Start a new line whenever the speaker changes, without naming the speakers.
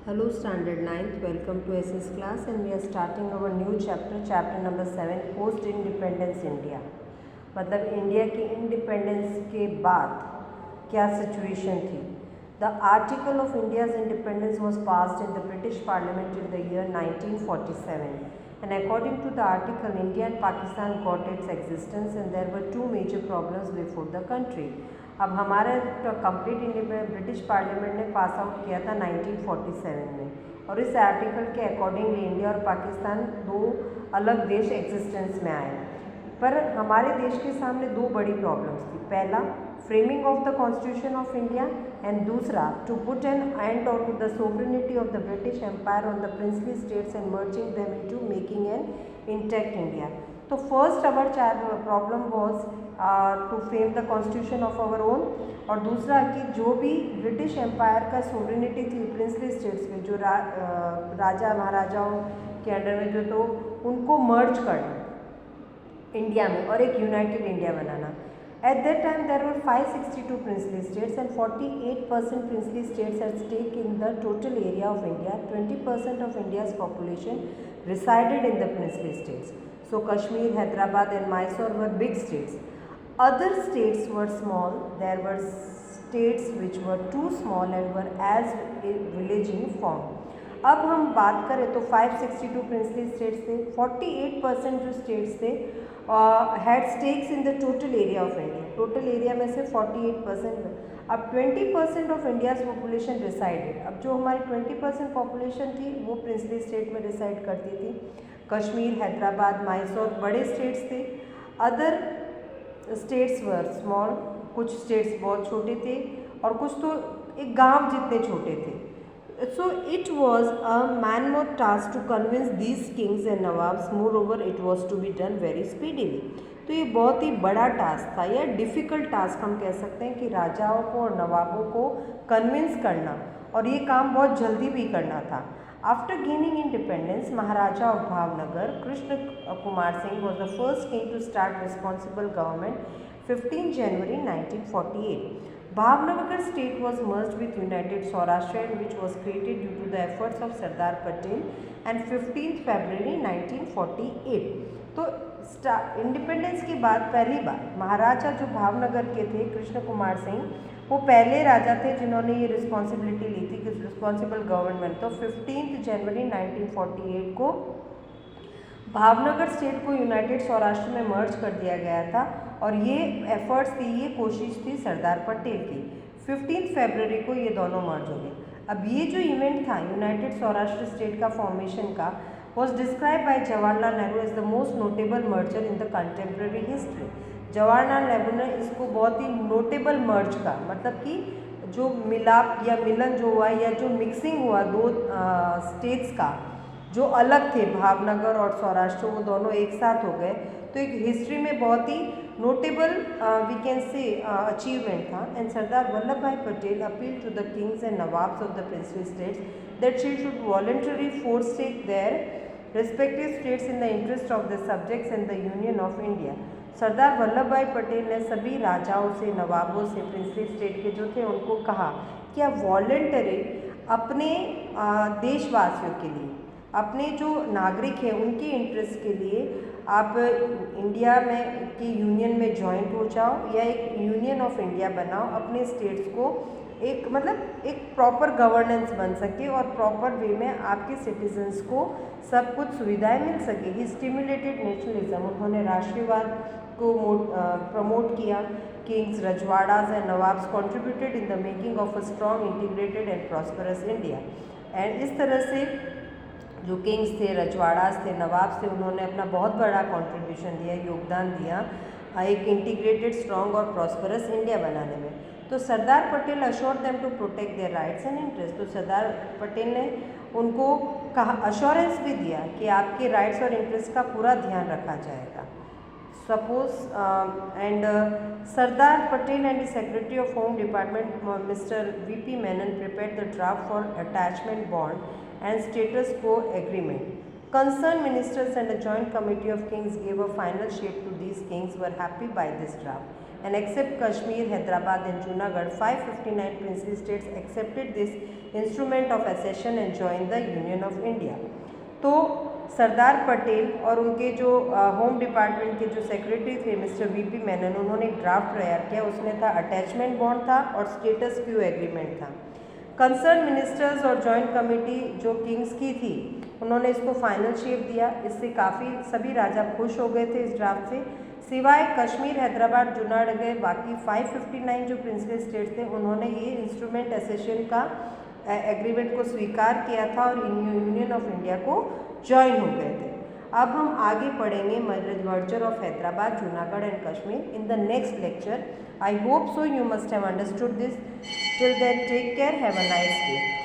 Hello Standard 9th, welcome to SS class and we are starting our new chapter number 7 post independence India। मतलब India की independence के बाद क्या situation थी। The article of India's independence was passed in the British parliament in the year 1947 and according to the article India and Pakistan got its existence and there were two major problems before the country। अब हमारा complete independence British parliament ने pass out किया था 1947 में और इस article के accordingly India और पाकिस्तान दो अलग देश एग्जिस्टेंस में आए। पर हमारे देश के सामने दो बड़ी प्रॉब्लम्स थी। पहला framing of the constitution of India and दूसरा to put an end on the sovereignty of the British empire on the princely states and merging them into making an intact India. तो first our problem was to frame the constitution of our own और दूसरा कि जो भी British empire का sovereignty थी princely states में जो राजा महाराजाओं के अंडर में जो तो उनको मर्ज करना इंडिया में और एक United India banana. At that time there were 562 princely states and 48% princely states at stake in the total area of India. 20% of India's population resided in the princely states. So Kashmir, Hyderabad and Mysore were big states. Other states were small. There were states which were too small and were as village in form. अब हम बात करें तो 562 princely states थे, 48% जो states थे had stakes in the total area of India. Total area में से 48%। अब 20% ऑफ इंडियाज़ पॉपुलेशन रिसाइडेड। अब जो हमारी 20% पॉपुलेशन थी वो प्रिंसली स्टेट में रिसाइड करती थी। कश्मीर, हैदराबाद, मैसूर बड़े स्टेट्स थे। अदर स्टेट्स वर स्मॉल, कुछ स्टेट्स बहुत छोटे थे और कुछ तो एक गांव जितने छोटे थे। So it was a mammoth task to convince these kings and nawabs. Moreover, it was to be done very speedily. तो ये बहुत ही बड़ा टास्क था या डिफ़िकल्ट टास्क हम कह सकते हैं कि राजाओं को और नवाबों को कन्विंस करना और ये काम बहुत जल्दी भी करना था। After gaining independence Maharaja of Bhavnagar Krishna Kumar Singh was the first king to start responsible government 15 January 1948। Bhavnagar state was merged with United Saurashtra which was created due to the efforts of Sardar Patel and 15th February 1948। तो independence के बाद पहली बार महाराजा जो भावनगर के थे कृष्ण कुमार सिंह वो पहले राजा थे जिन्होंने ये रिस्पॉन्सिबिलिटी ली थी कि रिस्पॉन्सिबल गवर्नमेंट। तो 15 जनवरी 1948 को भावनगर स्टेट को यूनाइटेड सौराष्ट्र में मर्ज कर दिया गया था और ये एफर्ट्स थी, ये कोशिश थी सरदार पटेल की। 15 फरवरी को ये दोनों मर्ज हो गए। अब ये जो इवेंट था यूनाइटेड सौराष्ट्र स्टेट का फॉर्मेशन का was describe by Jawaharlal Nehru as the most notable merger in the contemporary history. Jawaharlal Nehru ने इसको बहुत ही नोटेबल मर्ज का मतलब कि जो मिलाप या मिलन जो हुआ या जो मिक्सिंग हुआ दो स्टेट्स का जो अलग थे भावनगर और सौराष्ट्र वो दोनों एक साथ हो गए। तो एक हिस्ट्री में बहुत ही notable we can say achievement था। And Sardar Vallabh Bhai Patel appeal to the kings and nawabs of the princely states that she should voluntary forsake their respective states in the interest of the subjects and the union of India। सरदार वल्लभ भाई पटेल ने सभी राजाओं से नवाबों से princely state के जो थे उनको कहा कि आप वॉलंटरी अपने देशवासियों के लिए अपने जो नागरिक हैं उनके इंटरेस्ट के लिए आप इंडिया में की यूनियन में जॉइंट हो जाओ या एक यूनियन ऑफ इंडिया बनाओ। अपने स्टेट्स को एक मतलब एक प्रॉपर गवर्नेंस बन सके और प्रॉपर वे में आपके सिटीजन्स को सब कुछ सुविधाएं मिल सके। ही स्टिमुलेटेड नेशनलिज्म, उन्होंने राष्ट्रीयवाद को प्रमोट किया। किंग्स, रजवाड़ास and nawabs contributed in the making of a strong integrated and prosperous India. And इस तरह से जो किंग्स थे, रजवाड़ास थे, नवाब्स थे, उन्होंने अपना बहुत बड़ा कंट्रीब्यूशन दिया, योगदान दिया एक इंटीग्रेटेड स्ट्रॉन्ग और प्रॉस्परस इंडिया बनाने में। तो Sardar Patel assure them to protect their rights and interest. तो सरदार पटेल ने उनको कहा अश्योरेंस भी दिया कि आपके राइट्स और इंटरेस्ट का पूरा ध्यान रखा जाएगा। Suppose and Sardar Patel and secretary of home department mister VP Menon prepared the draft for attachment bond and status quo agreement. Concerned ministers and a joint committee of kings gave a final shape to these kings were happy by this draft and except Kashmir, Hyderabad and Junagadh, 559 princely states accepted this instrument of accession and join the Union of India. तो सरदार पटेल और उनके जो home department के जो secretary थे mister VP Menon, उन्होंने एक draft तैयार किया। उसमें था अटैचमेंट बॉन्ड था और स्टेटस क्यू एग्रीमेंट था। कंसर्न मिनिस्टर्स और जॉइंट कमेटी जो किंग्स की थी, उन्होंने इसको फाइनल शेप दिया। इससे काफ़ी सभी राजा खुश हो गए थे इस ड्राफ्ट से, सिवाय कश्मीर, हैदराबाद, जुनागढ़ गए बाकी 559 जो प्रिंसली स्टेट थे, उन्होंने ये इंस्ट्रूमेंट एसेशन का एग्रीमेंट को स्वीकार किया था और यूनियन ऑफ इंडिया को ज्वाइन हो गए थे। अब हम आगे पढ़ेंगे merger of Hyderabad, Junagadh and Kashmir in the next lecture. I hope so you must have understood this. Till then take care, have a nice day.